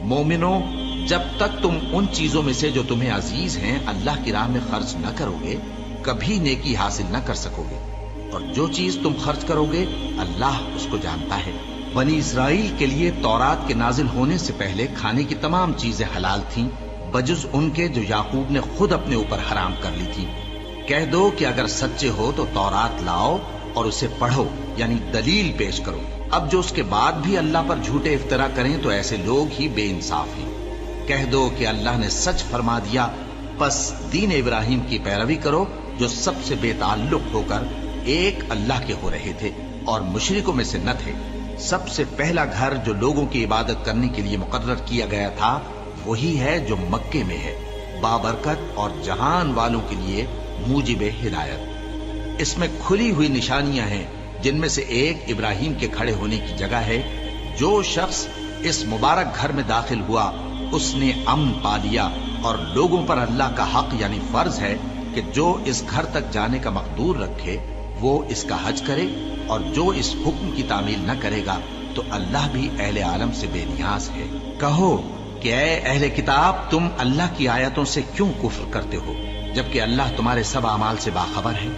مومنو، جب تک تم ان چیزوں میں سے جو تمہیں عزیز ہیں اللہ کی راہ میں خرچ نہ کرو گے کبھی نیکی حاصل نہ کر سکو گے، اور جو چیز تم خرچ کرو گے اللہ اس کو جانتا ہے۔ بنی اسرائیل کے لیے تورات کے نازل ہونے سے پہلے کھانے کی تمام چیزیں حلال تھیں بجز ان کے جو یعقوب نے خود اپنے اوپر حرام کر لی تھی۔ کہہ دو کہ اگر سچے ہو تو تورات لاؤ اور اسے پڑھو، یعنی دلیل پیش کرو۔ اب جو اس کے بعد بھی اللہ پر جھوٹے افطرا کریں تو ایسے لوگ ہی بے انصاف ہیں۔ کہہ دو کہ اللہ نے سچ فرما دیا، پس دین ابراہیم کی پیروی کرو جو سب سے بے تعلق ہو کر ایک اللہ کے ہو رہے تھے اور مشرکوں میں سے نہ تھے۔ سب سے پہلا گھر جو لوگوں کی عبادت کرنے کے لیے مقرر کیا گیا تھا وہی ہے جو مکے میں ہے، بابرکت اور جہان والوں کے لیے موجب ہدایت۔ اس میں کھلی ہوئی نشانیاں ہیں جن میں سے ایک ابراہیم کے کھڑے ہونے کی جگہ ہے۔ جو شخص اس مبارک گھر میں داخل ہوا اس نے امن پا لیا، اور لوگوں پر اللہ کا حق یعنی فرض ہے کہ جو اس گھر تک جانے کا مقدور رکھے وہ اس کا حج کرے، اور جو اس حکم کی تعمیل نہ کرے گا تو اللہ بھی اہل عالم سے بے نیاز ہے۔ کہو کہ اے اہل کتاب، تم اللہ کی آیتوں سے کیوں کفر کرتے ہو جبکہ اللہ تمہارے سب اعمال سے باخبر ہے؟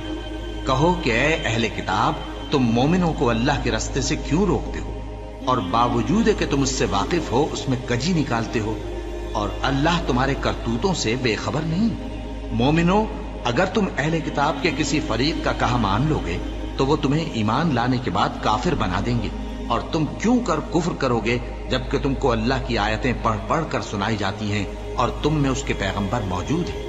کہو کہ اے اہل کتاب، تم مومنوں کو اللہ کے راستے سے کیوں روکتے ہو، اور باوجود کہ تم اس سے واقف ہو اس میں کجی نکالتے ہو، اور اللہ تمہارے کرتوتوں سے بے خبر نہیں؟ مومنو، اگر تم اہل کتاب کے کسی فریق کا کہا مان لو گے تو وہ تمہیں ایمان لانے کے بعد کافر بنا دیں گے، اور تم کیوں کر کفر کرو گے جبکہ تم کو اللہ کی آیتیں پڑھ پڑھ کر سنائی جاتی ہیں اور تم میں اس کے پیغمبر موجود ہیں؟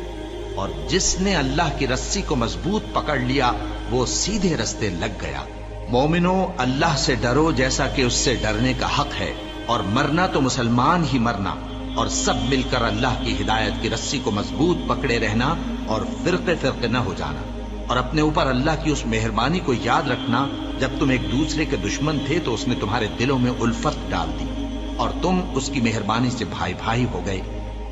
اور جس نے اللہ کی رسی کو مضبوط پکڑ لیا وہ سیدھے رستے لگ گیا۔ مومنو، اللہ سے ڈرو جیسا کہ اس سے ڈرنے کا حق ہے، اور مرنا تو مسلمان ہی مرنا، اور سب مل کر اللہ کی ہدایت کی رسی کو مضبوط پکڑے رہنا اور فرقے فرقے نہ ہو جانا، اور اپنے اوپر اللہ کی اس مہربانی کو یاد رکھنا جب تم ایک دوسرے کے دشمن تھے تو اس نے تمہارے دلوں میں الفت ڈال دی اور تم اس کی مہربانی سے بھائی بھائی ہو گئے،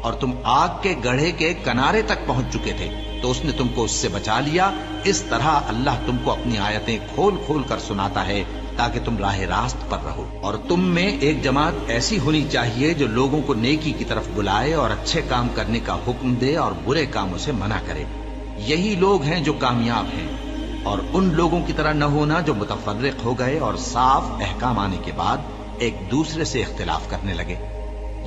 اور تم آگ کے گڑھے کے کنارے تک پہنچ چکے تھے تو اس نے تم کو اس سے بچا لیا۔ اس طرح اللہ تم کو اپنی آیتیں کھول کھول کر سناتا ہے تاکہ تم راہ راست پر رہو۔ اور تم میں ایک جماعت ایسی ہونی چاہیے جو لوگوں کو نیکی کی طرف بلائے اور اچھے کام کرنے کا حکم دے اور برے کاموں سے منع کرے۔ یہی لوگ ہیں جو کامیاب ہیں، اور ان لوگوں کی طرح نہ ہونا جو متفرق ہو گئے اور صاف احکام آنے کے بعد ایک دوسرے سے اختلاف کرنے لگے۔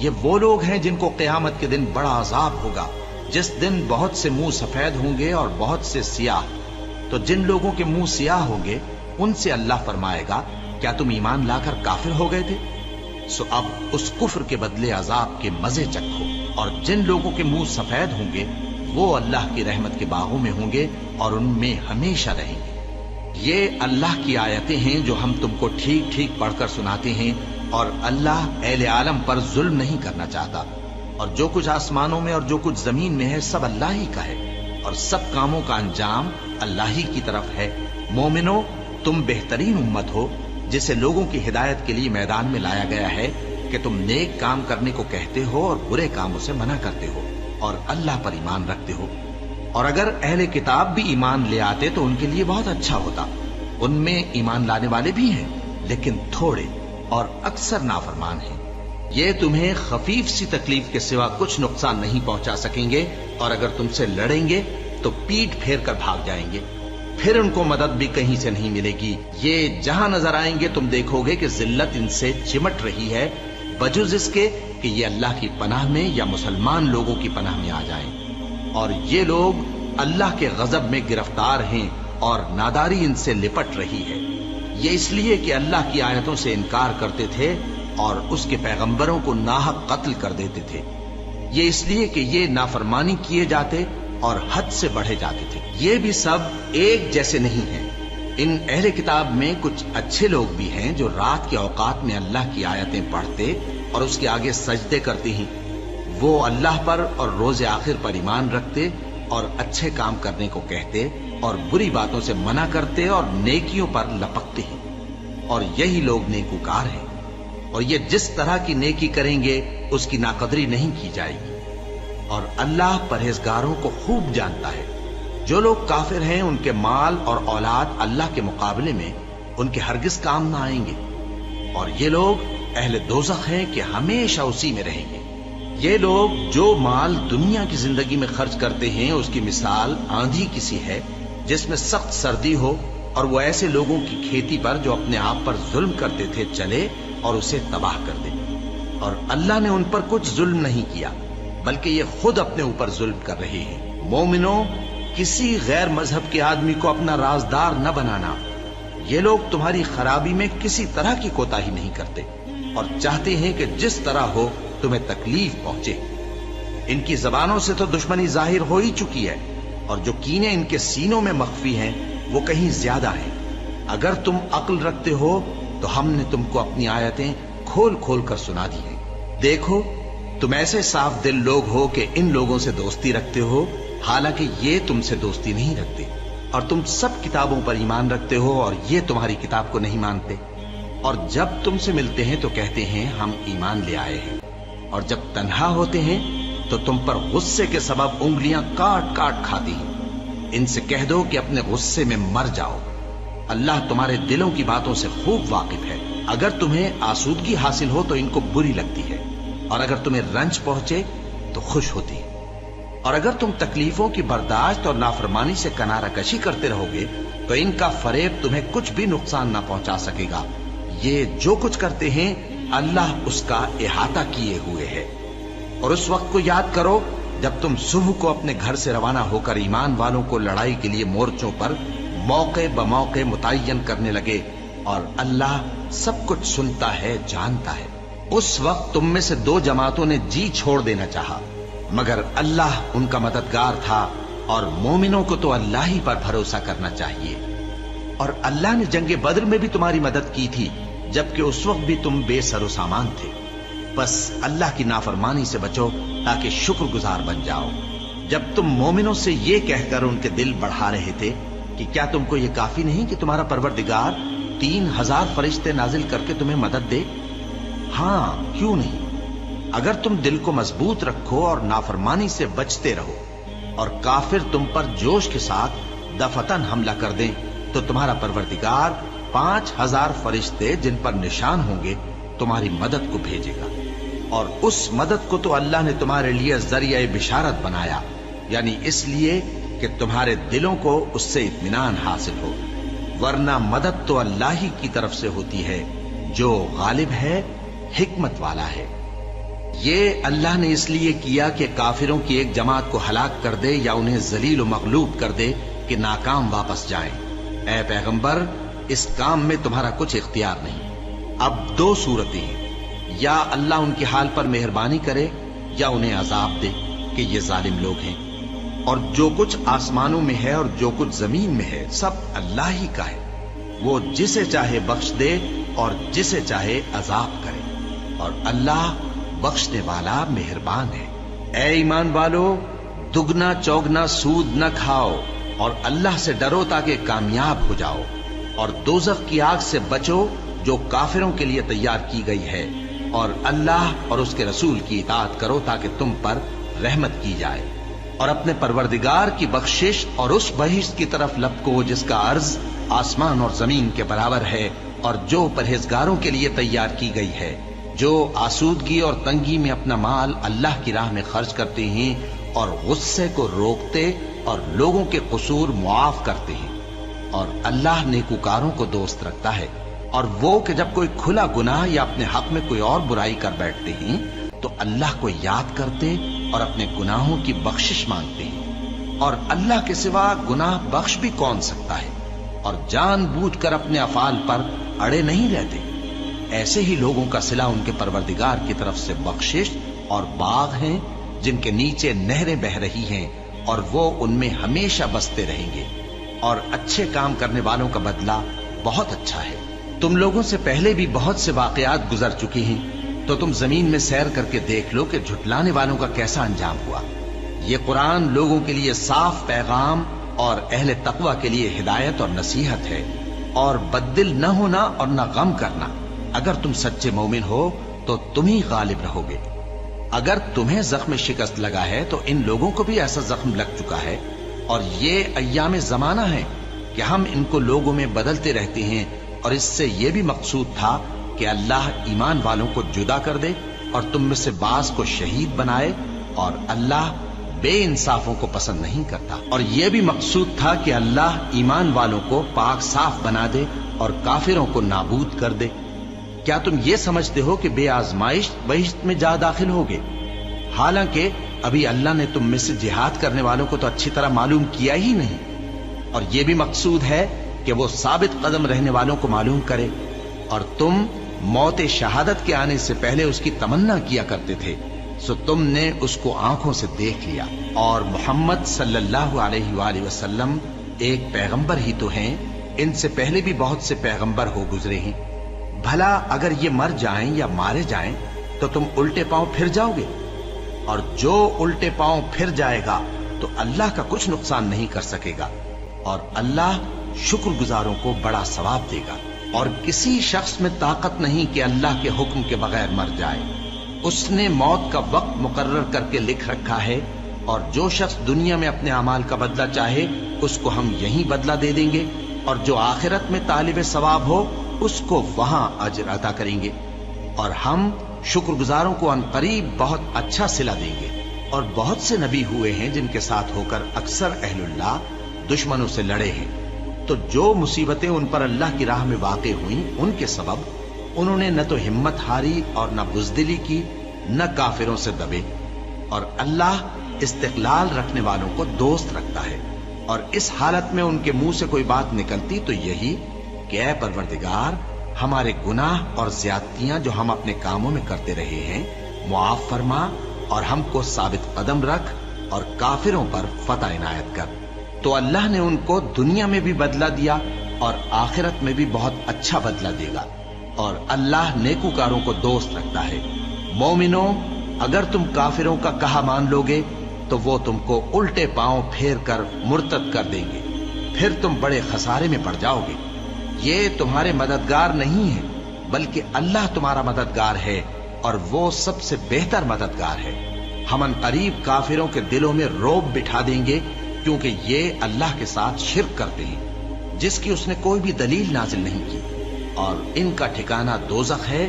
یہ وہ لوگ ہیں جن کو قیامت کے دن بڑا عذاب ہوگا، جس دن بہت سے منہ سفید ہوں گے اور بہت سے سیاہ۔ تو جن لوگوں کے منہ سیاہ ہوں گے ان سے اللہ فرمائے گا، کیا تم ایمان لا کر کافر ہو گئے تھے؟ سو اب اس کفر کے بدلے عذاب کے مزے چکھو۔ اور جن لوگوں کے منہ سفید ہوں گے وہ اللہ کی رحمت کے باغوں میں ہوں گے اور ان میں ہمیشہ رہیں گے۔ یہ اللہ کی آیتیں ہیں جو ہم تم کو ٹھیک ٹھیک پڑھ کر سناتے ہیں، اور اللہ اہل عالم پر ظلم نہیں کرنا چاہتا، اور جو کچھ آسمانوں میں اور جو کچھ زمین میں ہے سب اللہ ہی کا ہے، اور سب کاموں کا انجام اللہ ہی کی طرف ہے۔ مومنو، تم بہترین امت ہو جسے لوگوں کی ہدایت کے لیے میدان میں لایا گیا ہے کہ تم نیک کام کرنے کو کہتے ہو اور برے کاموں سے منع کرتے ہو اور اللہ پر ایمان رکھتے ہو۔ اور اگر اہل کتاب بھی ایمان لے آتے تو ان کے لیے بہت اچھا ہوتا۔ ان میں ایمان لانے والے بھی ہیں لیکن تھوڑے اور اکثر نافرمان ہیں۔ یہ تمہیں خفیف سی تکلیف کے سوا کچھ نقصان نہیں پہنچا سکیں گے، اور اگر تم سے لڑیں گے تو پیٹ پھیر کر بھاگ جائیں گے، پھر ان کو مدد بھی کہیں سے نہیں ملے گی۔ یہ جہاں نظر آئیں گے تم دیکھو گے کہ ذلت ان سے چمٹ رہی ہے، بجز اس کے کہ یہ اللہ کی پناہ میں یا مسلمان لوگوں کی پناہ میں آ جائیں۔ اور یہ لوگ اللہ کے غضب میں گرفتار ہیں اور ناداری ان سے لپٹ رہی ہے۔ یہ اس لیے کہ اللہ کی آیتوں سے انکار کرتے تھے اور اس کے پیغمبروں کو ناحق قتل کر دیتے تھے۔ یہ اس لیے کہ یہ نافرمانی کیے جاتے اور حد سے بڑھے جاتے تھے۔ یہ بھی سب ایک جیسے نہیں ہیں۔ ان اہل کتاب میں کچھ اچھے لوگ بھی ہیں جو رات کے اوقات میں اللہ کی آیتیں پڑھتے اور اس کے آگے سجدے کرتے ہیں۔ وہ اللہ پر اور روز آخر پر ایمان رکھتے اور اچھے کام کرنے کو کہتے اور بری باتوں سے منع کرتے اور نیکیوں پر لپکتے ہیں، اور یہی لوگ نیکوکار ہیں۔ اور یہ جس طرح کی نیکی کریں گے اس کی ناقدری نہیں کی جائے گی، اور اللہ پرہیزگاروں کو خوب جانتا ہے۔ جو لوگ کافر ہیں ان کے مال اور اولاد اللہ کے مقابلے میں ان کے ہرگز کام نہ آئیں گے، اور یہ لوگ اہل دوزخ ہیں کہ ہمیشہ اسی میں رہیں گے۔ یہ لوگ جو مال دنیا کی زندگی میں خرچ کرتے ہیں اس کی مثال آندھی کسی ہے جس میں سخت سردی ہو اور وہ ایسے لوگوں کی کھیتی پر جو اپنے آپ پر ظلم کرتے تھے چلے اور اسے تباہ کر دے۔ اور اللہ نے ان پر کچھ ظلم نہیں کیا بلکہ یہ خود اپنے اوپر ظلم کر رہے ہیں۔ مومنوں، کسی غیر مذہب کے آدمی کو اپنا رازدار نہ بنانا۔ یہ لوگ تمہاری خرابی میں کسی طرح کی کوتاہی نہیں کرتے اور چاہتے ہیں کہ جس طرح ہو تمہیں تکلیف پہنچے۔ ان کی زبانوں سے تو دشمنی ظاہر ہو ہی چکی ہے اور جو کینے ان کے سینوں میں مخفی ہیں وہ کہیں زیادہ ہیں۔ اگر تم عقل رکھتے ہو تو ہم نے تم کو اپنی آیتیں کھول کھول کر سنا دی ہیں۔ دیکھو، تم ایسے صاف دل لوگ ہو کہ ان لوگوں سے دوستی رکھتے ہو حالانکہ یہ تم سے دوستی نہیں رکھتے، اور تم سب کتابوں پر ایمان رکھتے ہو اور یہ تمہاری کتاب کو نہیں مانتے، اور جب تم سے ملتے ہیں تو کہتے ہیں ہم ایمان لے آئے ہیں، اور جب تنہا ہوتے ہیں تو تم پر غصے کے سبب انگلیاں کاٹ کاٹ کھاتی ہیں۔ ان سے کہہ دو کہ اپنے غصے میں مر جاؤ، اللہ تمہارے دلوں کی باتوں سے خوب واقف ہے۔ اگر تمہیں آسودگی حاصل ہو تو ان کو بری لگتی ہے، اور اگر تمہیں رنج پہنچے تو خوش ہوتی ہے، اور اگر تم تکلیفوں کی برداشت اور نافرمانی سے کنارہ کشی کرتے رہو گے تو ان کا فریب تمہیں کچھ بھی نقصان نہ پہنچا سکے گا۔ یہ جو کچھ کرتے ہیں اللہ اس کا احاطہ کیے ہوئے ہے۔ اور اس وقت کو یاد کرو جب تم صبح کو اپنے گھر سے روانہ ہو کر ایمان والوں کو لڑائی کے لیے مورچوں پر موقع بموقع متعین کرنے لگے، اور اللہ سب کچھ سنتا ہے، جانتا ہے۔ اس وقت تم میں سے دو جماعتوں نے جی چھوڑ دینا چاہا، مگر اللہ ان کا مددگار تھا، اور مومنوں کو تو اللہ ہی پر بھروسہ کرنا چاہیے۔ اور اللہ نے جنگ بدر میں بھی تمہاری مدد کی تھی جبکہ اس وقت بھی تم بے سر و سامان تھے۔ بس اللہ کی نافرمانی سے بچو تاکہ شکر گزار بن جاؤ۔ جب تم مومنوں سے یہ کہہ کر ان کے دل بڑھا رہے تھے کہ کیا تم کو یہ کافی نہیں کہ تمہارا پروردگار 3000 فرشتے نازل کر کے تمہیں مدد دے؟ ہاں، کیوں نہیں؟ اگر تم دل کو مضبوط رکھو اور نافرمانی سے بچتے رہو اور کافر تم پر جوش کے ساتھ دفتن حملہ کر دیں تو تمہارا پروردگار 5000 فرشتے جن پر نشان ہوں گے تمہاری مدد کو بھیجے گا، اور اس مدد کو تو اللہ نے تمہارے لیے ذریعہ بشارت بنایا، یعنی اس لیے کہ تمہارے دلوں کو اس سے اطمینان حاصل ہو، ورنہ مدد تو اللہ ہی کی طرف سے ہوتی ہے جو غالب ہے، حکمت والا ہے۔ یہ اللہ نے اس لیے کیا کہ کافروں کی ایک جماعت کو ہلاک کر دے یا انہیں ذلیل و مغلوب کر دے کہ ناکام واپس جائیں۔ اے پیغمبر، اس کام میں تمہارا کچھ اختیار نہیں۔ اب دو صورتیں ہیں، یا اللہ ان کے حال پر مہربانی کرے یا انہیں عذاب دے کہ یہ ظالم لوگ ہیں، اور جو کچھ آسمانوں میں ہے اور جو کچھ زمین میں ہے سب اللہ ہی کا ہے، وہ جسے چاہے بخش دے اور جسے چاہے عذاب کرے، اور اللہ بخشنے والا مہربان ہے۔ اے ایمان والو، دگنا چوگنا سود نہ کھاؤ اور اللہ سے ڈرو تاکہ کامیاب ہو جاؤ، اور دوزخ کی آگ سے بچو جو کافروں کے لیے تیار کی گئی ہے، اور اللہ اور اس کے رسول کی اطاعت کرو تاکہ تم پر رحمت کی جائے، اور اپنے پروردگار کی بخشش اور اس بہشت کی طرف لپکو جس کا عرض آسمان اور زمین کے برابر ہے، اور جو پرہیزگاروں کے لیے تیار کی گئی ہے، جو آسودگی اور تنگی میں اپنا مال اللہ کی راہ میں خرچ کرتے ہیں اور غصے کو روکتے اور لوگوں کے قصور معاف کرتے ہیں، اور اللہ نیکوکاروں کو دوست رکھتا ہے۔ اور وہ کہ جب کوئی کھلا گناہ یا اپنے حق میں کوئی اور برائی کر بیٹھتے ہیں تو اللہ کو یاد کرتے اور اپنے گناہوں کی بخشش مانگتے ہیں، اور اللہ کے سوا گناہ بخش بھی کون سکتا ہے، اور جان بوجھ کر اپنے افعال پر اڑے نہیں رہتے۔ ایسے ہی لوگوں کا صلہ ان کے پروردگار کی طرف سے بخشش اور باغ ہیں جن کے نیچے نہریں بہ رہی ہیں، اور وہ ان میں ہمیشہ بستے رہیں گے، اور اچھے کام کرنے والوں کا بدلہ بہت اچھا ہے۔ تم لوگوں سے پہلے بھی بہت سے واقعات گزر چکی ہیں، تو تم زمین میں سیر کر کے دیکھ لو کہ جھٹلانے والوں کا کیسا انجام ہوا۔ یہ قرآن لوگوں کے لیے صاف پیغام اور اہل تقوی کے لیے ہدایت اور نصیحت ہے، اور بددل نہ ہونا اور نہ غم کرنا۔ اگر تم سچے مومن ہو تو تم ہی غالب رہو گے۔ اگر تمہیں زخم شکست لگا ہے تو ان لوگوں کو بھی ایسا زخم لگ چکا ہے، اور یہ ایام زمانہ ہے کہ ہم ان کو لوگوں میں بدلتے رہتے ہیں، اور اس سے یہ بھی مقصود تھا کہ اللہ ایمان والوں کو جدا کر دے اور تم میں سے بعض کو شہید بنائے، اور اللہ بے انصافوں کو پسند نہیں کرتا۔ اور یہ بھی مقصود تھا کہ اللہ ایمان والوں کو پاک صاف بنا دے اور کافروں کو نابود کر دے۔ کیا تم یہ سمجھتے ہو کہ بے آزمائش بہشت میں جا داخل ہوگے؟ حالانکہ ابھی اللہ نے تم میں سے جہاد کرنے والوں کو تو اچھی طرح معلوم کیا ہی نہیں، اور یہ بھی مقصود ہے کہ وہ ثابت قدم رہنے والوں کو معلوم کرے، اور تم موت شہادت کے آنے سے پہلے اس کی تمنا کیا کرتے تھے، سو تم نے اس کو آنکھوں سے دیکھ لیا۔ اور محمد صلی اللہ علیہ وآلہ وسلم ایک پیغمبر ہی تو ہیں، ان سے پہلے بھی بہت سے پیغمبر ہو گزرے ہیں۔ بھلا اگر یہ مر جائیں یا مارے جائیں تو تم الٹے پاؤں پھر جاؤ گے؟ اور جو الٹے پاؤں پھر جائے گا تو اللہ کا کچھ نقصان نہیں کر سکے گا، اور اللہ شکر گزاروں کو بڑا ثواب دے گا۔ اور کسی شخص میں طاقت نہیں کہ اللہ کے حکم کے بغیر مر جائے، اس نے موت کا وقت مقرر کر کے لکھ رکھا ہے، اور جو شخص دنیا میں اپنے اعمال کا بدلہ چاہے اس کو ہم یہیں بدلہ دے دیں گے، اور جو آخرت میں طالب ثواب ہو اس کو وہاں اجر عطا کریں گے، اور ہم شکر گزاروں کو ان قریب بہت اچھا صلہ دیں گے۔ اور بہت سے نبی ہوئے ہیں جن کے ساتھ ہو کر اکثر اہل اللہ دشمنوں سے لڑے ہیں، تو جو مصیبتیں ان پر اللہ کی راہ میں واقع ہوئیں ان کے سبب انہوں نے نہ تو ہمت ہاری اور نہ بزدلی کی، نہ کافروں سے دبے۔ اور اللہ استقلال رکھنے والوں کو دوست رکھتا ہے، اور اس حالت میں ان کے منہ سے کوئی بات نکلتی تو یہی کہ اے پروردگار، ہمارے گناہ اور زیادتیاں جو ہم اپنے کاموں میں کرتے رہے ہیں معاف فرما، اور ہم کو ثابت قدم رکھ اور کافروں پر فتح عنایت کر۔ تو اللہ نے ان کو دنیا میں بھی بدلہ دیا اور آخرت میں بھی بہت اچھا بدلہ دے گا، اور اللہ نیکوکاروں کو دوست رکھتا ہے۔ مومنوں، اگر تم کافروں کا کہا مان لوگے تو وہ تم کو الٹے پاؤں پھیر کر مرتد کر دیں گے، پھر تم بڑے خسارے میں پڑ جاؤ گے۔ یہ تمہارے مددگار نہیں ہے بلکہ اللہ تمہارا مددگار ہے، اور وہ سب سے بہتر مددگار ہے۔ ہم ان قریب کافروں کے دلوں میں رعب بٹھا دیں گے، کیونکہ یہ اللہ کے ساتھ شرک کرتے ہیں جس کی اس نے کوئی بھی دلیل نازل نہیں کی، اور ان کا ٹھکانہ دوزخ ہے،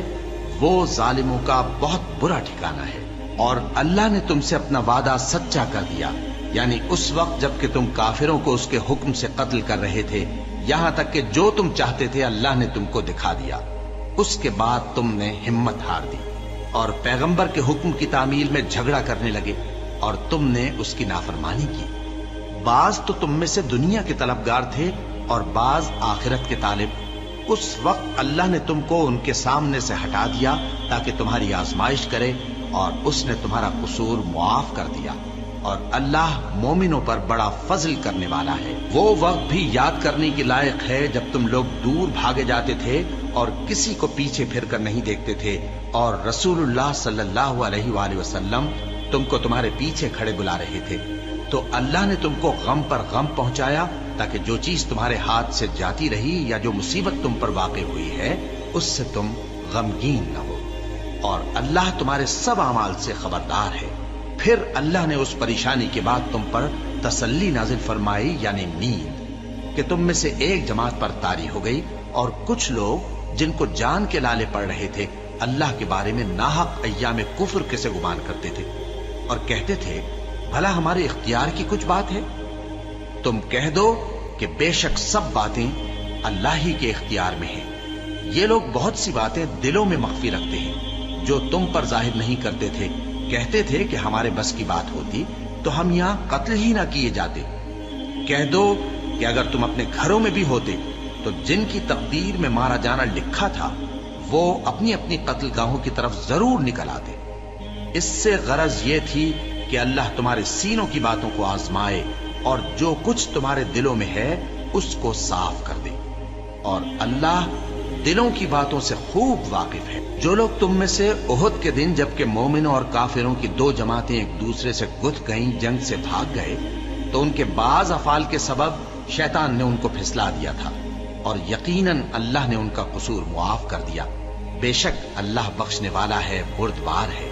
وہ ظالموں کا بہت برا ٹھکانہ ہے۔ اور اللہ نے تم سے اپنا وعدہ سچا کر دیا، یعنی اس وقت جب کہ تم کافروں کو اس کے حکم سے قتل کر رہے تھے، یہاں تک کہ جو تم چاہتے تھے اللہ نے تم کو دکھا دیا، اس کے بعد تم نے ہمت ہار دی اور پیغمبر کے حکم کی تعمیل میں جھگڑا کرنے لگے، اور تم نے اس کی نافرمانی کی۔ بعض تو تم میں سے دنیا کے طلبگار تھے اور بعض آخرت کے طالب۔ اس وقت اللہ نے تم کو ان کے سامنے سے ہٹا دیا تاکہ تمہاری آزمائش کرے، اور اس نے تمہارا قصور معاف کر دیا، اور اللہ مومنوں پر بڑا فضل کرنے والا ہے۔ وہ وقت بھی یاد کرنے کی لائق ہے جب تم لوگ دور بھاگے جاتے تھے اور کسی کو پیچھے پھر کر نہیں دیکھتے تھے، اور رسول اللہ صلی اللہ علیہ وآلہ وسلم تم کو تمہارے پیچھے کھڑے بلا رہے تھے، تو اللہ نے تم کو غم پر غم پہنچایا تاکہ جو چیز تمہارے ہاتھ سے جاتی رہی یا جو مصیبت تم پر واقع ہوئی ہے اس سے تم غمگین نہ ہو، اور اللہ تمہارے سب اعمال سے خبردار ہے۔ پھر اللہ نے اس پریشانی کے بعد تم پر تسلی نازل فرمائی، یعنی نیند، کہ تم میں سے ایک جماعت پر طاری ہو گئی، اور کچھ لوگ جن کو جان کے لالے پڑ رہے تھے اللہ کے بارے میں ناحق ایام کفر کے سے گمان کرتے تھے، اور کہتے تھے بھلا ہمارے اختیار کی کچھ بات ہے؟ تم کہہ دو کہ بے شک سب باتیں اللہ ہی کے اختیار میں ہیں۔ یہ لوگ بہت سی باتیں دلوں میں مخفی رکھتے ہیں جو تم پر ظاہر نہیں کرتے تھے۔ کہتے تھے کہ ہمارے بس کی بات ہوتی تو ہم یہاں قتل ہی نہ کیے جاتے۔ کہہ دو کہ اگر تم اپنے گھروں میں بھی ہوتے تو جن کی تقدیر میں مارا جانا لکھا تھا وہ اپنی اپنی قتل گاہوں کی طرف ضرور نکل آتے۔ اس سے غرض یہ تھی کہ اللہ تمہارے سینوں کی باتوں کو آزمائے اور جو کچھ تمہارے دلوں میں ہے اس کو صاف کر دے، اور اللہ دلوں کی باتوں سے خوب واقف ہے۔ جو لوگ تم میں سے احد کے دن جبکہ مومنوں اور کافروں کی دو جماعتیں ایک دوسرے سے گتھ گئیں جنگ سے بھاگ گئے تو ان کے بعض افعال کے سبب شیطان نے ان کو پھسلا دیا تھا، اور یقیناً اللہ نے ان کا قصور معاف کر دیا۔ بے شک اللہ بخشنے والا ہے، بردبار ہے۔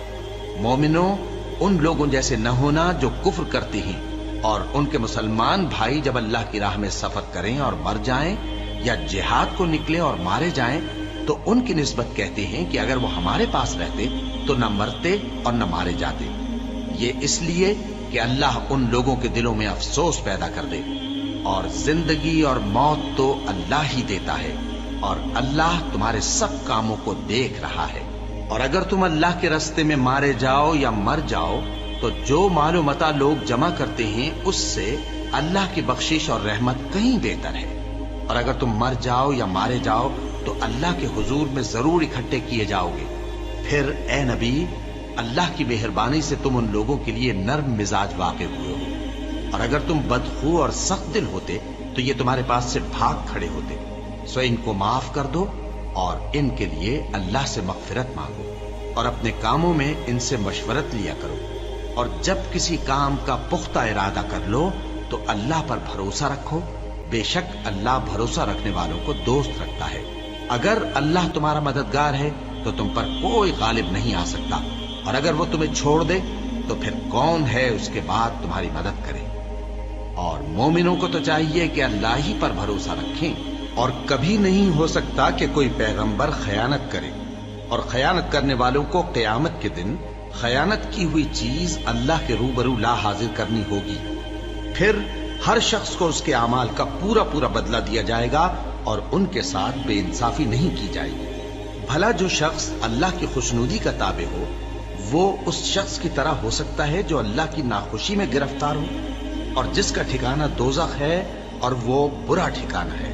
مومنوں، ان لوگوں جیسے نہ ہونا جو کفر کرتے ہیں، اور ان کے مسلمان بھائی جب اللہ کی راہ میں سفر کریں اور مر جائیں یا جہاد کو نکلیں اور مارے جائیں تو ان کی نسبت کہتے ہیں کہ اگر وہ ہمارے پاس رہتے تو نہ مرتے اور نہ مارے جاتے، یہ اس لیے کہ اللہ ان لوگوں کے دلوں میں افسوس پیدا کر دے، اور زندگی اور موت تو اللہ ہی دیتا ہے، اور اللہ تمہارے سب کاموں کو دیکھ رہا ہے۔ اور اگر تم اللہ کے راستے میں مارے جاؤ یا مر جاؤ تو جو مال و متاع لوگ جمع کرتے ہیں اس سے اللہ کی بخشش اور رحمت کہیں بہتر ہے، اور اگر تم مر جاؤ یا مارے جاؤ تو اللہ کے حضور میں ضرور اکٹھے کیے جاؤ گے۔ پھر اے نبی، اللہ کی مہربانی سے تم ان لوگوں کے لیے نرم مزاج واقع ہوئے ہو، اور اگر تم بدخو اور سخت دل ہوتے تو یہ تمہارے پاس سے بھاگ کھڑے ہوتے، سو ان کو معاف کر دو اور ان کے لیے اللہ سے مغفرت مانگو، اور اپنے کاموں میں ان سے مشورت لیا کرو، اور جب کسی کام کا پختہ ارادہ کر لو تو اللہ پر بھروسہ رکھو، بے شک اللہ بھروسہ رکھنے والوں کو دوست رکھتا ہے۔ اگر اللہ تمہارا مددگار ہے تو تم پر کوئی غالب نہیں آ سکتا، اور اگر وہ تمہیں چھوڑ دے تو پھر کون ہے اس کے بعد تمہاری مدد کرے۔ اور مومنوں کو تو چاہیے کہ اللہ ہی پر بھروسہ رکھیں، اور کبھی نہیں ہو سکتا کہ کوئی پیغمبر خیانت کرے، اور خیانت کرنے والوں کو قیامت کے دن خیانت کی ہوئی چیز اللہ کے روبرو لا حاضر کرنی ہوگی، پھر ہر شخص کو اس کے اعمال کا پورا پورا بدلہ دیا جائے گا، اور ان کے ساتھ بے انصافی نہیں کی جائے گی۔ بھلا جو شخص اللہ کی خوشنودی کا تابع ہو وہ اس شخص کی طرح ہو سکتا ہے جو اللہ کی ناخوشی میں گرفتار ہو، اور جس کا ٹھکانہ دوزخ ہے اور وہ برا ٹھکانہ ہے۔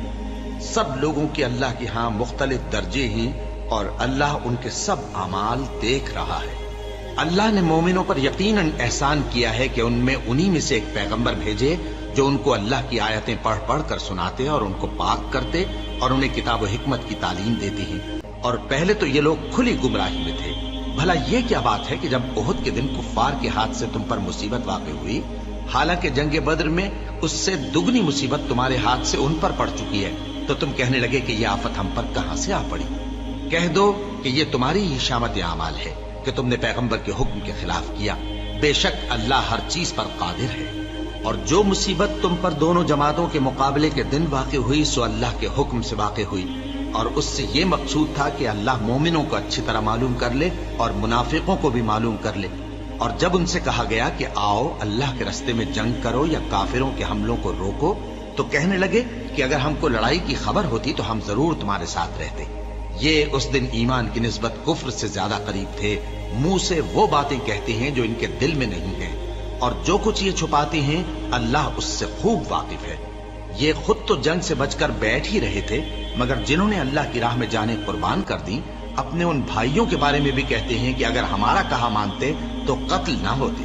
سب لوگوں کے اللہ کے ہاں مختلف درجے ہیں، اور اللہ ان کے سب اعمال دیکھ رہا ہے۔ اللہ نے مومنوں پر یقیناً احسان کیا ہے کہ ان میں انہی میں سے ایک پیغمبر بھیجے جو ان کو اللہ کی آیتیں پڑھ پڑھ کر سناتے اور ان کو پاک کرتے اور انہیں کتاب و حکمت کی تعلیم دیتے ہیں، اور پہلے تو یہ لوگ کھلی گمراہی میں تھے۔ بھلا یہ کیا بات ہے کہ جب احد کے دن کفار کے ہاتھ سے تم پر مصیبت واقع ہوئی، حالانکہ جنگ بدر میں اس سے دگنی مصیبت تمہارے ہاتھ سے ان پر پڑ چکی ہے، تو تم کہنے لگے کہ یہ آفت ہم پر کہاں سے آ پڑی؟ کہہ دو کہ یہ تمہاری ہی شامت اعمال ہے کہ تم نے پیغمبر کے حکم کے خلاف کیا، بے شک اللہ ہر چیز پر قادر ہے۔ اور جو مصیبت تم پر دونوں جماعتوں کے مقابلے کے دن واقع ہوئی سو اللہ کے حکم سے واقع ہوئی، اور اس سے یہ مقصود تھا کہ اللہ مومنوں کو اچھی طرح معلوم کر لے اور منافقوں کو بھی معلوم کر لے۔ اور جب ان سے کہا گیا کہ آؤ اللہ کے راستے میں جنگ کرو یا کافروں کے حملوں کو روکو، تو کہنے لگے کہ اگر ہم کو لڑائی کی خبر ہوتی تو ہم ضرور تمہارے ساتھ رہتے۔ یہ اس دن ایمان کی نسبت کفر سے زیادہ قریب تھے، منہ سے وہ باتیں کہتے ہیں جو ان کے دل میں نہیں ہیں، اور جو کچھ یہ چھپاتے ہیں اللہ اس سے خوب واقف ہے۔ یہ خود تو جنگ سے بچ کر بیٹھ ہی رہے تھے، مگر جنہوں نے اللہ کی راہ میں جانیں قربان کر دی اپنے ان بھائیوں کے بارے میں بھی کہتے ہیں کہ اگر ہمارا کہا مانتے تو قتل نہ ہوتے۔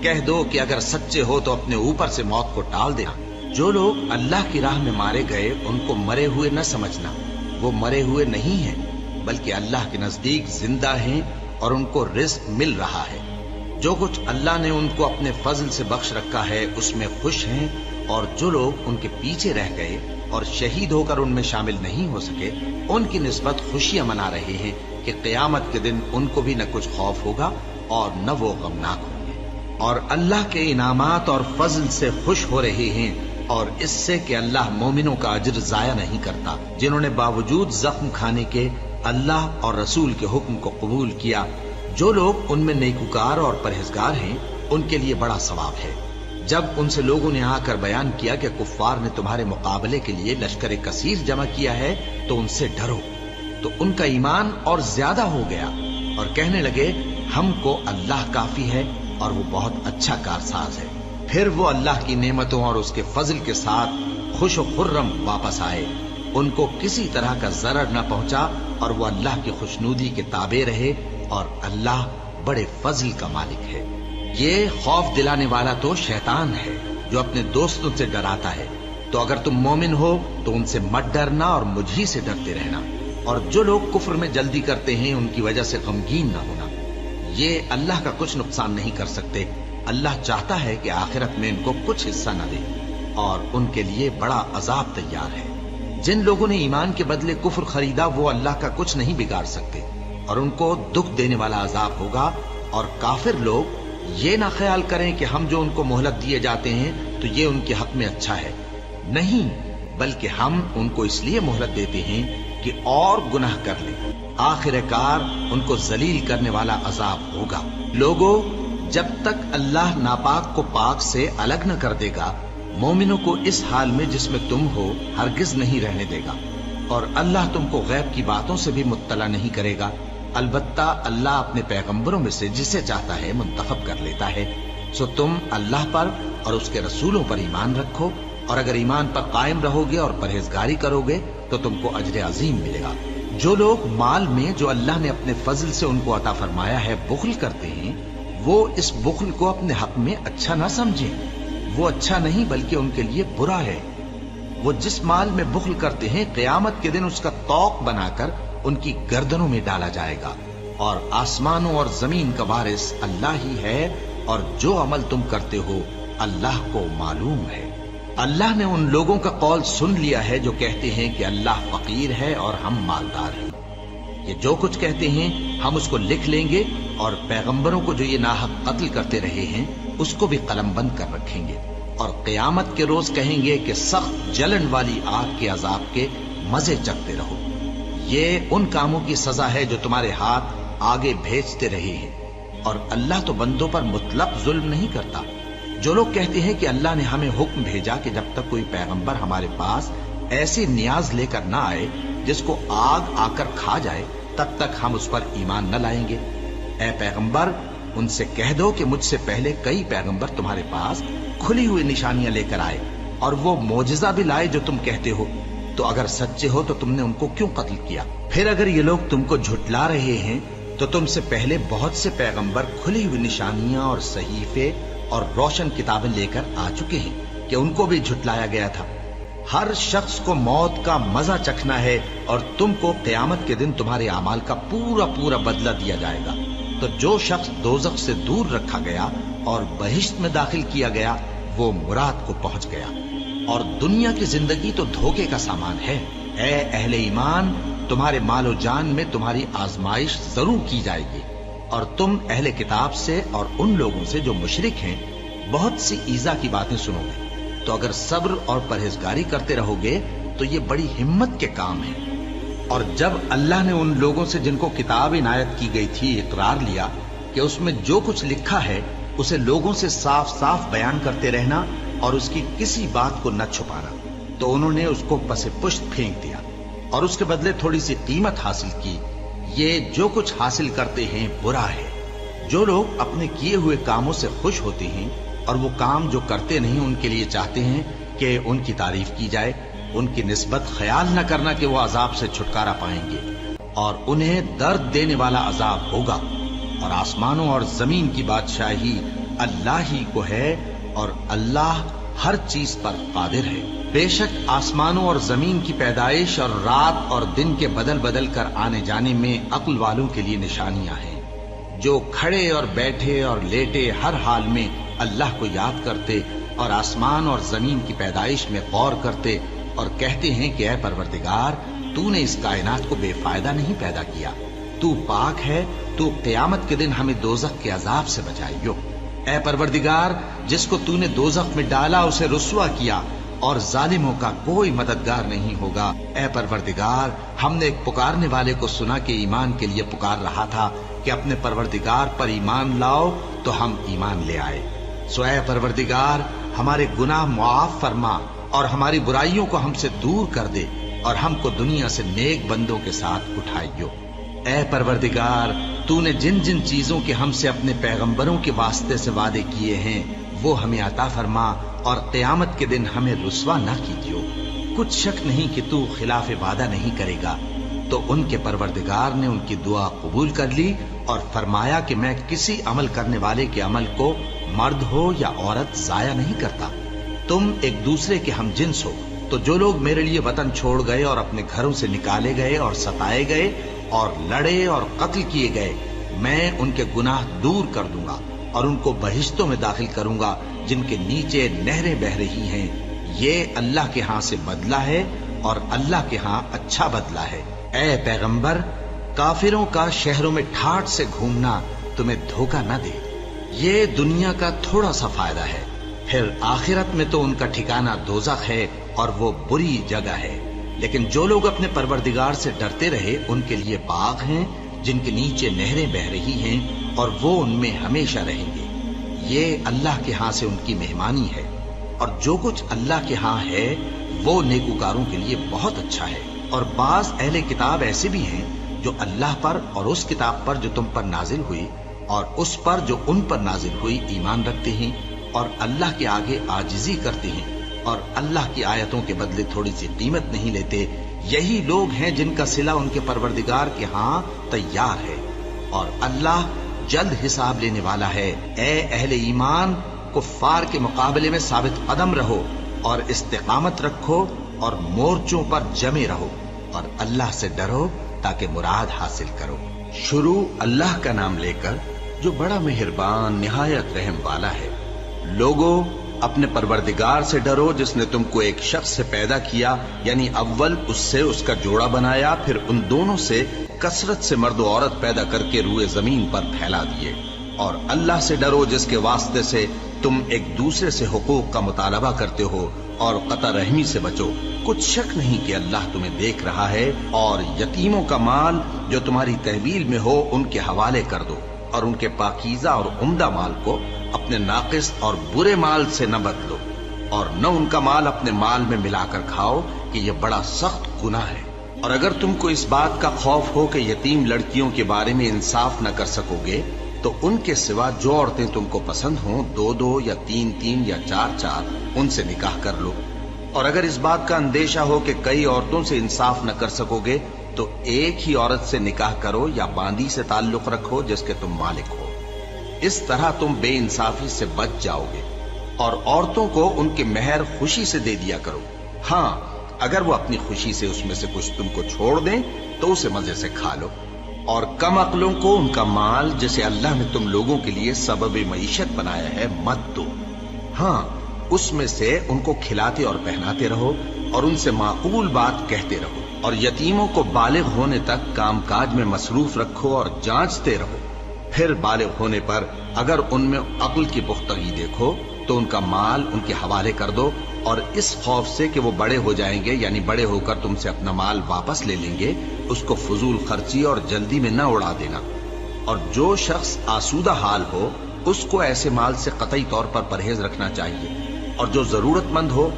کہہ دو کہ اگر سچے ہو تو اپنے اوپر سے موت کو ٹال دینا۔ جو لوگ اللہ کی راہ میں مارے گئے ان کو مرے ہوئے نہ سمجھنا، وہ مرے ہوئے نہیں ہیں بلکہ اللہ کے نزدیک زندہ ہیں اور ان کو رزق مل رہا ہے۔ جو کچھ اللہ نے ان کو اپنے فضل سے بخش رکھا ہے اس میں خوش ہیں، اور جو لوگ ان کے پیچھے رہ گئے اور شہید ہو کر ان میں شامل نہیں ہو سکے ان کی نسبت خوشیاں منا رہے ہیں کہ قیامت کے دن ان کو بھی نہ کچھ خوف ہوگا اور نہ وہ غمناک ہوں گے، اور اللہ کے انعامات اور فضل سے خوش ہو رہے ہیں، اور اس سے کہ اللہ مومنوں کا اجر ضائع نہیں کرتا جنہوں نے باوجود زخم کھانے کے اللہ اور رسول کے حکم کو قبول کیا۔ جو لوگ ان میں نیکوکار اور پرہیزگار ہیں ان کے لیے بڑا ثواب ہے۔ جب ان سے لوگوں نے آ کر بیان کیا کہ کفار نے تمہارے مقابلے کے لیے لشکر کثیر جمع کیا ہے تو ان سے ڈرو، تو ان کا ایمان اور زیادہ ہو گیا اور کہنے لگے ہم کو اللہ کافی ہے اور وہ بہت اچھا کارساز ہے۔ پھر وہ اللہ کی نعمتوں اور اس کے فضل کے ساتھ خوش و خرم واپس آئے، ان کو کسی طرح کا ضرر نہ پہنچا اور وہ اللہ کی خوشنودی کے تابع رہے، اور اللہ بڑے فضل کا مالک ہے۔ یہ خوف دلانے والا تو شیطان ہے جو اپنے دوستوں سے ڈراتا ہے، تو اگر تم مومن ہو تو ان سے مت ڈرنا اور مجھ ہی سے ڈرتے رہنا، اور جو لوگ کفر میں جلدی کرتے ہیں ان کی وجہ سے غمگین نہ ہونا، یہ اللہ کا کچھ نقصان نہیں کر سکتے۔ اللہ چاہتا ہے کہ آخرت میں ان کو کچھ حصہ نہ دے اور ان کے لیے بڑا عذاب تیار ہے۔ جن لوگوں نے ایمان کے بدلے کفر خریدا وہ اللہ کا کچھ نہیں بگاڑ سکتے، اور ان کو دکھ دینے والا عذاب ہوگا۔ اور کافر لوگ یہ نہ خیال کریں کہ ہم جو ان کو مہلت دیے جاتے ہیں تو یہ ان کے حق میں اچھا ہے، نہیں، بلکہ ہم ان کو اس لیے مہلت دیتے ہیں کہ اور گناہ کر لیں، آخر کار ان کو ذلیل کرنے والا عذاب ہوگا۔ لوگو، جب تک اللہ ناپاک کو پاک سے الگ نہ کر دے گا، مومنوں کو اس حال میں جس میں تم ہو ہرگز نہیں رہنے دے گا، اور اللہ تم کو غیب کی باتوں سے بھی مطلع نہیں کرے گا۔ البتہ اللہ اپنے پیغمبروں میں سے جسے چاہتا ہے منتخب کر لیتا ہے۔ سو تم اللہ پر اور اس کے رسولوں پر ایمان رکھو، اور اگر ایمان پر قائم رہو گے اور پرہیزگاری کرو گے تو تم کو اجر عظیم ملے گا۔ جو لوگ مال میں جو اللہ نے اپنے فضل سے ان کو عطا فرمایا ہے بخل کرتے ہیں، وہ اس بخل کو اپنے حق میں اچھا نہ سمجھیں، وہ اچھا نہیں بلکہ ان کے لیے برا ہے۔ وہ جس مال میں بخل کرتے ہیں قیامت کے دن اس کا طوق بنا کر ان کی گردنوں میں ڈالا جائے گا، اور آسمانوں اور زمین کا وارث اللہ ہی ہے، اور جو عمل تم کرتے ہو اللہ کو معلوم ہے۔ اللہ نے ان لوگوں کا قول سن لیا ہے جو کہتے ہیں کہ اللہ فقیر ہے اور ہم مالدار ہیں۔ یہ جو کچھ کہتے ہیں ہم اس کو لکھ لیں گے، اور پیغمبروں کو جو یہ ناحق قتل کرتے رہے ہیں اس کو بھی قلم بند کر رکھیں گے، اور قیامت کے روز کہیں گے کہ سخت جلن والی آگ کے عذاب کے مزے چکھتے رہو۔ یہ ان کاموں کی سزا ہے جو تمہارے ہاتھ آگے بھیجتے رہے ہیں، اور اللہ تو بندوں پر مطلق ظلم نہیں کرتا۔ جو لوگ کہتے ہیں کہ اللہ نے ہمیں حکم بھیجا کہ جب تک کوئی پیغمبر ہمارے پاس ایسی نیاز لے کر نہ آئے جس کو آگ آ کر کھا جائے تب تک ہم اس پر ایمان نہ لائیں گے، اے پیغمبر ان سے کہہ دو کہ مجھ سے پہلے کئی پیغمبر تمہارے پاس کھلی ہوئی نشانیاں لے کر آئے، اور وہ معجزہ بھی لائے جو تم کہتے ہو، تو اگر سچے ہو تو تم نے ان کو کیوں قتل کیا؟ پھر اگر یہ لوگ تم کو جھٹلا رہے ہیں تو تم سے پہلے بہت سے پیغمبر کھلی ہوئی نشانیاں اور صحیفے اور روشن کتابیں لے کر آ چکے ہیں کہ ان کو بھی جھٹلایا گیا تھا۔ ہر شخص کو موت کا مزہ چکھنا ہے، اور تم کو قیامت کے دن تمہارے اعمال کا پورا پورا بدلہ دیا جائے گا۔ تو جو شخص دوزخ سے دور رکھا گیا اور بہشت میں داخل کیا گیا وہ مراد کو پہنچ گیا، اور دنیا کی زندگی تو دھوکے کا سامان ہے۔ اے اہل ایمان، تمہارے مال و جان میں تمہاری آزمائش ضرور کی جائے گی، اور تم اہل کتاب سے اور ان لوگوں سے جو مشرک ہیں بہت سی ایذا کی باتیں سنو گے، تو اگر صبر اور پرہیزگاری کرتے رہو گے تو یہ بڑی ہمت کے کام ہے۔ اور جب اللہ نے ان لوگوں سے جن کو کتاب عنایت کی گئی تھی اقرار لیا کہ اس میں جو کچھ لکھا ہے اسے لوگوں سے صاف صاف بیان کرتے رہنا اور اس کی کسی بات کو نہ چھپانا، تو انہوں نے اس کو پس پشت پھینک دیا اور اس کے بدلے تھوڑی سی قیمت حاصل کی۔ یہ جو کچھ حاصل کرتے ہیں برا ہے۔ جو لوگ اپنے کیے ہوئے کاموں سے خوش ہوتے ہیں اور وہ کام جو کرتے نہیں ان کے لیے چاہتے ہیں کہ ان کی تعریف کی جائے، ان کی نسبت خیال نہ کرنا کہ وہ عذاب سے چھٹکارا پائیں گے، اور انہیں درد دینے والا عذاب ہوگا۔ اور آسمانوں اور زمین کی بادشاہی اللہ ہی کو ہے، اور اللہ ہر چیز پر قادر ہے۔ بے شک آسمانوں اور زمین کی پیدائش اور رات اور دن کے بدل بدل کر آنے جانے میں عقل والوں کے لیے نشانیاں ہیں، جو کھڑے اور بیٹھے اور لیٹے ہر حال میں اللہ کو یاد کرتے اور آسمان اور زمین کی پیدائش میں غور کرتے اور کہتے ہیں کہ اے پروردگار، تو نے اس کائنات کو بے فائدہ نہیں پیدا کیا، تو پاک ہے، تو قیامت کے دن ہمیں دوزخ کے عذاب سے بچائیو۔ اے پروردگار، جس کو تو نے دوزخ میں ڈالا اسے رسوا کیا، اور ظالموں کا کوئی مددگار نہیں ہوگا۔ اے پروردگار، ہم نے ایک پکارنے والے کو سنا کہ ایمان کے لیے پکار رہا تھا کہ اپنے پروردگار پر ایمان لاؤ، تو ہم ایمان لے آئے۔ سو اے پروردگار، ہمارے گناہ معاف فرما اور ہماری برائیوں کو ہم سے دور کر دے، اور ہم کو دنیا سے نیک بندوں کے ساتھ اٹھائیو۔ اے پروردگار، تو نے جن جن چیزوں کے ہم سے اپنے پیغمبروں کے واسطے سے وعدے کیے ہیں وہ ہمیں عطا فرما، اور قیامت کے دن ہمیں رسوا نہ کیجیو۔ کچھ شک نہیں کہ تو خلاف وعدہ نہیں کرے گا۔ تو ان کے پروردگار نے ان کی دعا قبول کر لی اور فرمایا کہ میں کسی عمل کرنے والے کے عمل کو مرد ہو یا عورت ضائع نہیں کرتا۔ تم ایک دوسرے کے ہم جنس ہو، تو جو لوگ میرے لیے وطن چھوڑ گئے اور اپنے گھروں سے نکالے گئے اور ستائے گئے اور لڑے اور قتل کیے گئے، میں ان کے گناہ دور کر دوں گا اور ان کو بہشتوں میں داخل کروں گا جن کے نیچے نہریں بہ رہی ہیں۔ یہ اللہ کے ہاں سے بدلہ ہے اور اللہ کے ہاں اچھا بدلہ ہے۔ اے پیغمبر، کافروں کا شہروں میں ٹھاٹھ سے گھومنا تمہیں دھوکہ نہ دے، یہ دنیا کا تھوڑا سا فائدہ ہے، پھر آخرت میں تو ان کا ٹھکانہ دوزخ ہے اور وہ بری جگہ ہے۔ لیکن جو لوگ اپنے پروردگار سے ڈرتے رہے ان کے لیے باغ ہیں جن کے نیچے نہریں بہ رہی ہیں اور وہ ان میں ہمیشہ رہیں گے. یہ اللہ کے ہاں سے ان کی مہمانی ہے، اور جو کچھ اللہ کے ہاں ہے وہ نیکوکاروں کے لیے بہت اچھا ہے. اور بعض اہل کتاب ایسے بھی ہیں جو اللہ پر اور اس کتاب پر جو تم پر نازل ہوئی اور اس پر جو ان پر نازل ہوئی ایمان رکھتے ہیں اور اللہ کے آگے عاجزی کرتے ہیں اور اللہ کی آیتوں کے بدلے تھوڑی سی قیمت نہیں لیتے. یہی لوگ ہیں جن کا صلہ ان کے پروردگار کے ہاں تیار ہے، اور اللہ جلد حساب لینے والا ہے. اے اہل ایمان، کفار کے مقابلے میں ثابت قدم رہو اور استقامت رکھو اور مورچوں پر جمے رہو اور اللہ سے ڈرو تاکہ مراد حاصل کرو. شروع اللہ کا نام لے کر جو بڑا مہربان نہایت رحم والا ہے. لوگو، اپنے پروردگار سے ڈرو جس نے تم کو ایک شخص سے پیدا کیا، یعنی اول اس سے اس کا جوڑا بنایا، پھر ان دونوں سے کثرت سے مرد و عورت پیدا کر کے روئے زمین پر پھیلا دیے. اور اللہ سے ڈرو جس کے واسطے سے تم ایک دوسرے سے حقوق کا مطالبہ کرتے ہو، اور قطع رحمی سے بچو. کچھ شک نہیں کہ اللہ تمہیں دیکھ رہا ہے. اور یتیموں کا مال جو تمہاری تحویل میں ہو ان کے حوالے کر دو، اور ان کے پاکیزہ اور عمدہ مال کو اپنے ناقص اور برے مال سے نہ بدلو، اور نہ ان کا مال اپنے مال میں ملا کر کھاؤ کہ یہ بڑا سخت گناہ ہے. اور اگر تم کو اس بات کا خوف ہو کہ یتیم لڑکیوں کے بارے میں انصاف نہ کر سکو گے تو ان کے سوا جو عورتیں تم کو پسند ہوں 2 یا 3 یا 4 ان سے نکاح کر لو. اور اگر اس بات کا اندیشہ ہو کہ کئی عورتوں سے انصاف نہ کر سکو گے تو ایک ہی عورت سے نکاح کرو یا باندی سے تعلق رکھو جس کے تم مالک ہو. اس طرح تم بے انصافی سے بچ جاؤ گے. اور عورتوں کو ان کے مہر خوشی سے دے دیا کرو. ہاں، اگر وہ اپنی خوشی سے اس میں سے کچھ تم کو چھوڑ دیں تو اسے مزے سے کھا لو. اور کم عقلوں کو ان کا مال جسے اللہ نے تم لوگوں کے لیے سبب معیشت بنایا ہے مت دو. ہاں، اس میں سے ان کو کھلاتے اور پہناتے رہو اور ان سے معقول بات کہتے رہو. اور یتیموں کو بالغ ہونے تک کام کاج میں مصروف رکھو اور جانچتے رہو. پھر بالغ ہونے پر اگر ان میں عقل کی پختگی دیکھو تو ان کا مال ان کے حوالے کر دو، اور اس خوف سے کہ وہ بڑے ہو جائیں گے، یعنی بڑے ہو کر تم سے اپنا مال واپس لے لیں گے، اس کو فضول خرچی اور جلدی میں نہ اڑا دینا. اور جو شخص آسودہ حال ہو اس کو ایسے مال سے قطعی طور پر پرہیز رکھنا چاہیے. اور جو ضرورت مند ہو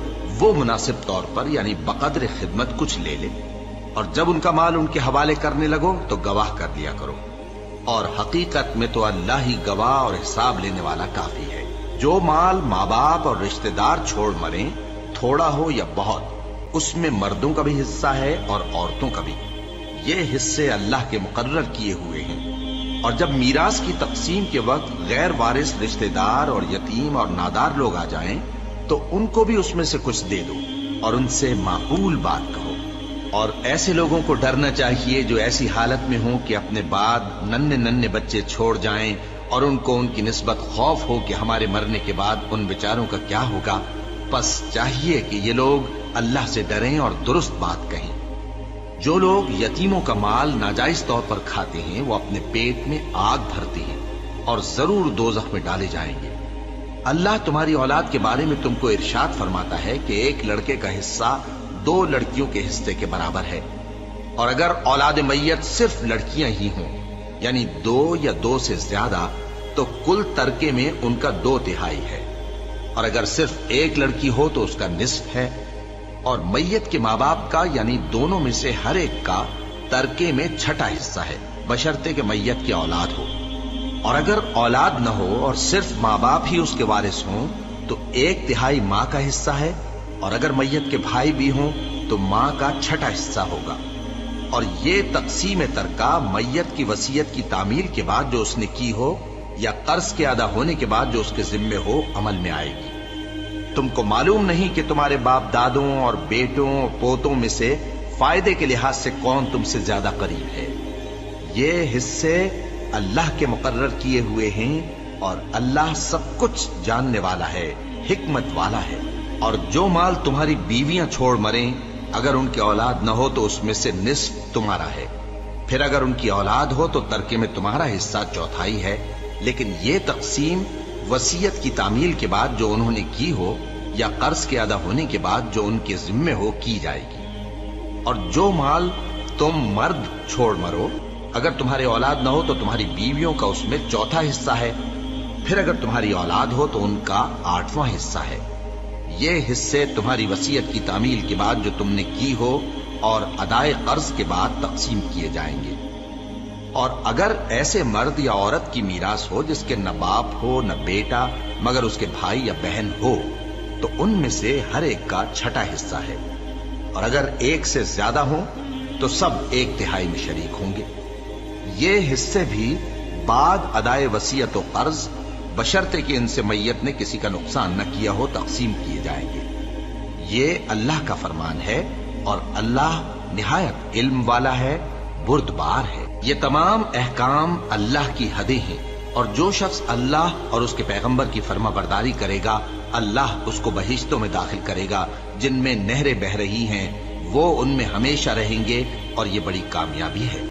وہ مناسب طور پر یعنی بقدر خدمت کچھ لے لے. اور جب ان کا مال ان کے حوالے کرنے لگو تو گواہ کر دیا کرو. اور حقیقت میں تو اللہ ہی گواہ اور حساب لینے والا کافی ہے. جو مال ماں باپ اور رشتہ دار چھوڑ مریں، تھوڑا ہو یا بہت، اس میں مردوں کا بھی حصہ ہے اور عورتوں کا بھی. یہ حصے اللہ کے مقرر کیے ہوئے ہیں. اور جب میراث کی تقسیم کے وقت غیر وارث رشتہ دار اور یتیم اور نادار لوگ آ جائیں تو ان کو بھی اس میں سے کچھ دے دو اور ان سے معقول بات کہو. اور ایسے لوگوں کو ڈرنا چاہیے جو ایسی حالت میں ہوں کہ اپنے بعد ننھے بچے چھوڑ جائیں اور ان کو ان کی نسبت خوف ہو کہ ہمارے مرنے کے بعد ان بیچاروں کا کیا ہوگا. پس چاہیے کہ یہ لوگ اللہ سے ڈریں اور درست بات کہیں. جو لوگ یتیموں کا مال ناجائز طور پر کھاتے ہیں وہ اپنے پیٹ میں آگ بھرتے ہیں اور ضرور دوزخ میں ڈالے جائیں گے. اللہ تمہاری اولاد کے بارے میں تم کو ارشاد فرماتا ہے کہ ایک لڑکے کا حصہ 2 لڑکیوں کے حصے کے برابر ہے. اور اگر اولاد میت صرف لڑکیاں ہی ہوں یعنی 2 یا 2 سے زیادہ تو کل ترکے میں ان کا 2/3 ہے. اور اگر صرف ایک لڑکی ہو تو اس کا نصف ہے. اور میت کے ماں باپ کا یعنی دونوں میں سے ہر ایک کا ترکے میں 6واں حصہ ہے بشرطے کہ میت کی اولاد ہو. اور اگر اولاد نہ ہو اور صرف ماں باپ ہی اس کے وارث ہوں تو 1/3 ماں کا حصہ ہے. اور اگر میت کے بھائی بھی ہوں تو ماں کا 6واں حصہ ہوگا. اور یہ تقسیم ترکہ میت کی وصیت کی تعمیل کے بعد جو اس نے کی ہو یا قرض کے ادا ہونے کے بعد جو اس کے ذمے ہو عمل میں آئے گی. تم کو معلوم نہیں کہ تمہارے باپ دادوں اور بیٹوں اور پوتوں میں سے فائدے کے لحاظ سے کون تم سے زیادہ قریب ہے. یہ حصے اللہ کے مقرر کیے ہوئے ہیں اور اللہ سب کچھ جاننے والا ہے، حکمت والا ہے. اور جو مال تمہاری بیویاں چھوڑ مریں اگر ان کی اولاد نہ ہو تو اس میں سے نصف تمہارا ہے. پھر اگر ان کی اولاد ہو تو ترکے میں تمہارا حصہ 1/4 ہے. لیکن یہ تقسیم وصیت کی تعمیل کے بعد جو انہوں نے کی ہو یا قرض کے ادا ہونے کے بعد جو ان کے ذمے ہو کی جائے گی. اور جو مال تم مرد چھوڑ مرو، اگر تمہارے اولاد نہ ہو تو تمہاری بیویوں کا اس میں چوتھا حصہ ہے، پھر اگر تمہاری اولاد ہو تو ان کا 8واں حصہ ہے۔ یہ حصے تمہاری وصیت کی تعمیل کے بعد جو تم نے کی ہو اور ادائے قرض کے بعد تقسیم کیے جائیں گے۔ اور اگر ایسے مرد یا عورت کی میراث ہو جس کے نہ باپ ہو نہ بیٹا مگر اس کے بھائی یا بہن ہو تو ان میں سے ہر ایک کا 6واں حصہ ہے، اور اگر ایک سے زیادہ ہوں تو سب 1/3 میں شریک ہوں گے۔ یہ حصے بھی بعد ادائے وصیت و قرض بشرطے کہ ان سے میت نے کسی کا نقصان نہ کیا ہو تقسیم کیے جائیں گے۔ یہ اللہ کا فرمان ہے اور اللہ نہایت علم والا ہے، بردبار ہے۔ یہ تمام احکام اللہ کی حدیں ہیں، اور جو شخص اللہ اور اس کے پیغمبر کی فرما برداری کرے گا اللہ اس کو بہشتوں میں داخل کرے گا جن میں نہریں بہ رہی ہیں، وہ ان میں ہمیشہ رہیں گے، اور یہ بڑی کامیابی ہے۔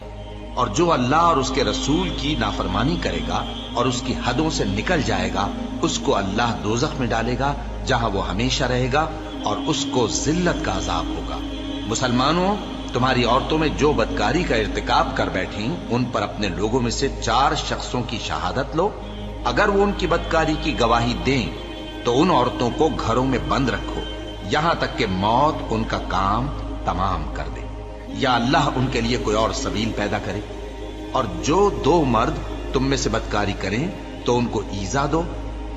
اور جو اللہ اور اس کے رسول کی نافرمانی کرے گا اور اس کی حدوں سے نکل جائے گا اس کو اللہ دوزخ میں ڈالے گا جہاں وہ ہمیشہ رہے گا، اور اس کو ذلت کا عذاب ہوگا۔ مسلمانوں، تمہاری عورتوں میں جو بدکاری کا ارتکاب کر بیٹھیں ان پر اپنے لوگوں میں سے 4 شخصوں کی شہادت لو۔ اگر وہ ان کی بدکاری کی گواہی دیں تو ان عورتوں کو گھروں میں بند رکھو یہاں تک کہ موت ان کا کام تمام کر دے، یا اللہ ان کے لیے کوئی اور سبیل پیدا کرے۔ اور جو 2 مرد تم میں سے بدکاری کریں تو ان کو ایذا دو،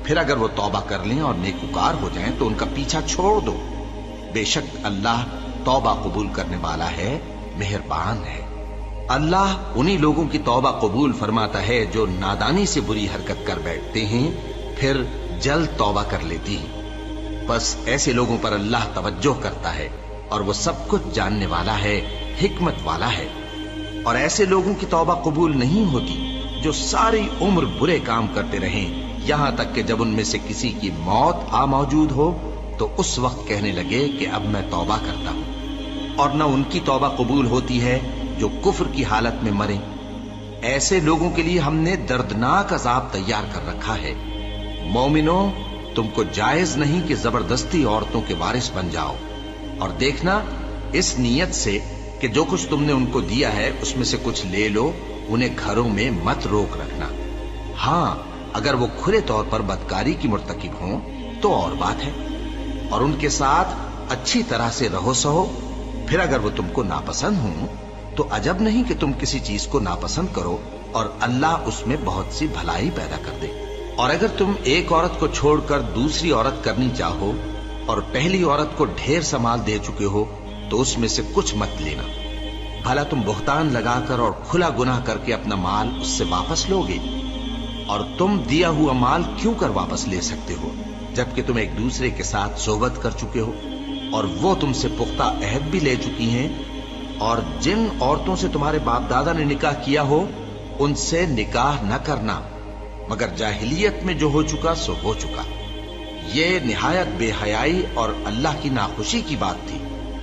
پھر اگر وہ توبہ کر لیں اور نیکوکار ہو جائیں تو ان کا پیچھا چھوڑ دو۔ بے شک اللہ توبہ قبول کرنے والا ہے، مہربان ہے۔ اللہ انہی لوگوں کی توبہ قبول فرماتا ہے جو نادانی سے بری حرکت کر بیٹھتے ہیں پھر جلد توبہ کر لیتی ہیں۔ بس ایسے لوگوں پر اللہ توجہ کرتا ہے اور وہ سب کچھ جاننے والا ہے، حکمت والا ہے۔ اور ایسے لوگوں کی توبہ قبول نہیں ہوتی جو ساری عمر برے کام کرتے رہیں یہاں تک کہ جب ان میں سے کسی کی موت آ موجود ہو تو اس وقت کہنے لگے کہ اب میں توبہ کرتا ہوں۔ اور نہ ان کی توبہ قبول ہوتی ہے جو کفر کی حالت میں مریں۔ ایسے لوگوں کے لیے ہم نے دردناک عذاب تیار کر رکھا ہے۔ مومنوں، تم کو جائز نہیں کہ زبردستی عورتوں کے وارث بن جاؤ، اور دیکھنا اس نیت سے کہ جو کچھ تم نے ان کو دیا ہے اس میں سے کچھ لے لو، انہیں گھروں میں مت روک رکھنا۔ ہاں، اگر وہ کھلے طور پر بدکاری کی مرتکب ہوں تو اور بات ہے، اور ان کے ساتھ اچھی طرح سے رہو سہو۔ پھر اگر وہ تم کو ناپسند ہوں تو عجب نہیں کہ تم کسی چیز کو ناپسند کرو، اور اللہ اس میں بہت سی بھلائی پیدا کر دے۔ اور اگر تم ایک عورت کو چھوڑ کر دوسری عورت کرنی چاہو اور پہلی عورت کو ڈھیر سا مال دے چکے ہو تو اس میں سے کچھ مت لینا، بھلا تم بہتان لگا کر اور کھلا گناہ کر کے اپنا مال اس سے واپس لوگے؟ اور تم دیا ہوا مال کیوں کر واپس لے سکتے ہو جبکہ تم ایک دوسرے کے ساتھ صحبت کر چکے ہو اور وہ تم سے پختہ عہد بھی لے چکی ہیں؟ اور جن عورتوں سے تمہارے باپ دادا نے نکاح کیا ہو ان سے نکاح نہ کرنا مگر جاہلیت میں جو ہو چکا سو ہو چکا۔ یہ نہایت بے حیائی اور اللہ کی ناخوشی کی بات تھی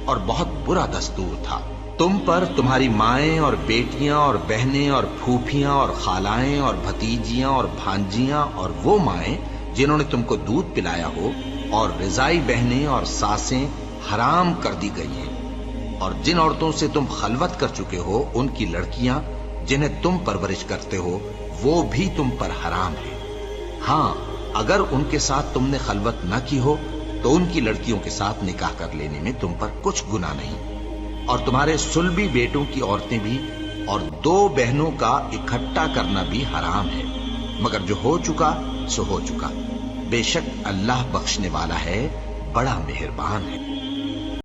اور بہت برا دستور تھا۔ تم پر تمہاری مائیں اور بیٹیاں اور بہنیں اور پھوپھیاں اور خالائیں اور بھتیجیاں اور بھانجیاں اور وہ مائیں جنہوں نے تم کو دودھ پلایا ہو اور رضائی بہنیں اور ساسیں حرام کر دی گئی ہیں، اور جن عورتوں سے تم خلوت کر چکے ہو ان کی لڑکیاں جنہیں تم پرورش کرتے ہو وہ بھی تم پر حرام ہے۔ ہاں، اگر ان کے ساتھ تم نے خلوت نہ کی ہو تو ان کی لڑکیوں کے ساتھ نکاح کر لینے میں تم پر کچھ گناہ نہیں۔ اور تمہارے صلبی بیٹوں کی عورتیں بھی اور 2 بہنوں کا اکٹھا کرنا بھی حرام ہے، مگر جو ہو چکا سو ہو چکا۔ بے شک اللہ بخشنے والا ہے، بڑا مہربان ہے۔